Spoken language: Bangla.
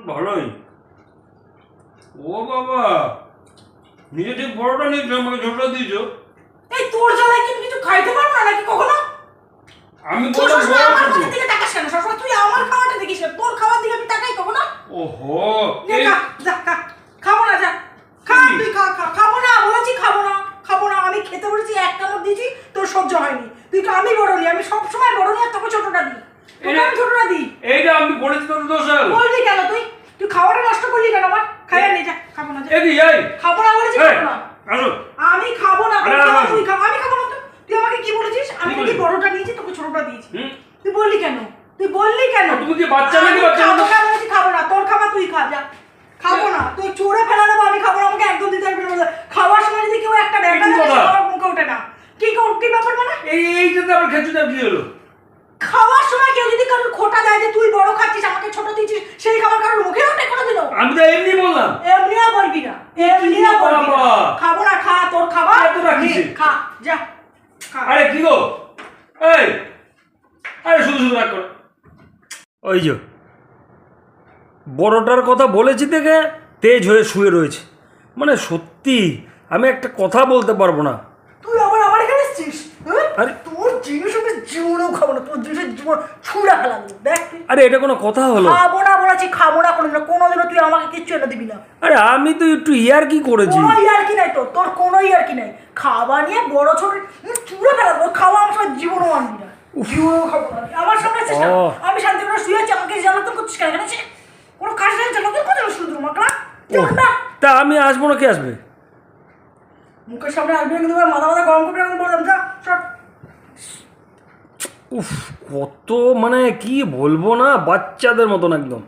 ভালোই। ও বাবা, নিজে ঠিক বড়টা নিয়েছো, আমাকে ছোটটা দিয়েছো। এই তোর জ্বালায় কি কিছু খাইতে পারবো না নাকি কখনো? আমি তোর বড় সবসময় আমার বড় দিকে তাকাস কেন? সবসময় তুই আমার খাওয়াটা দেখিস না, তোর খাওয়ার দিকে আমি তাকাই কখনো? ওহো, নে খা, যা খা। খাবো না, যা খা, তুই খা খা। খাবো না বলেছি, খাবো না, খাবো না। আমি খেতে বলেছি, এক কামড় দিয়েছি, তোর সহ্য হয়নি। তুই আমি বড় নি, আমি সবসময় বড় নি, আর তোকে ছোটটা দিই। তোকে আমি ছোটটা দিই। এইটা আমি বলেছি তোর দোষ হল। বলবি কেন তুই? তুই খাওয়াটা নষ্ট করলি কেন আমার? খাইয়া নে, যা। খাবো না, যা। এই খাবো না বলেছি, খাবো না। আসো। আমি খাবো না, তুই আরে, খাবো, আরে, তুই খা। আমি খাবো না তো। তুই আমাকে কি বলেছিস? আমি নাকি বড়টা নিয়েছি, তোকে ছোটটা দিয়েছি। তুই বললি কেন? তুই বললি কেন? তুমি কি বাচ্চা নাকি? বাচ্চা খাবো না বলেছি, খাবো না। তোর খাবার তুই খা, যা। খাবো না, তুই চুড়ে ফেলা দেবো। আমি খাবো না, আমাকে একদম দিতে পারবি না। খাওয়ার সময় যদি কেউ একটা ব্যাপার আমার মুখে ওঠে না। কি ব্যাপার মানে? এইটাতে আবার খেতে কি হলো? খাওয়ার সময় কেউ যদি কারোর খোটা দেয় যে তুই বড় খাচ্ছিস, আমাকে ছোট দিচ্ছিস, সেই খাবার কারোর মুখে ওঠে কোনোদিনও? আমি তো এমনি বললাম। এমনিও বলবি না, এমনিও বলবি না। খাবো না, খা তোর খাবার। এত রাখিস? খা, যা খা। আরে কি গো, এই আরে শুধু রাগ করো। ওই যে বড়টার কথা বলেছি দেখে তেজ হয়ে শুয়ে রয়েছে। মানে সত্যি আমি একটা কথা বলতে পারবো না। তুই আবার আমার এখানে এসেছিস? আরে তোর জিনিস আমি জীবনেও খাবো না, তোর জিনিসের জীবন ছুঁড়ে ফেলাম। দেখ আরে এটা কোনো কথা হলো? খাবো না বলেছি, খাবো না কোনোদিনও। তুই আমাকে কিচ্ছু এনে দিবি না। আরে আমি তো একটু ইয়ার্কি করেছি। কোনো ইয়ার্কি নাই তোর কোনো ইয়ার্কি নাই। খাওয়া নিয়ে বড় ছোট ছুঁড়ে ফেলাবো। খাওয়া আমার সাথে জীবনও আনবি না, জীবনও খাবো না। আমার সামনে আছিস না, আমি শান্তি করে শুয়ে আছি, আমাকে জ্বালাতন করছিস কেন? এখানে কোনো কাজ নেই, জ্বালাতন করতে শুধু তোমাকে না। তা আমি আসবো না, কে আসবে? মুখের সামনে আসবি না, কিন্তু মাথা গরম করে আমি বললাম, যা সব। উফ, কত মানে কি বলবো না, বাচ্চাদের মতন একদম।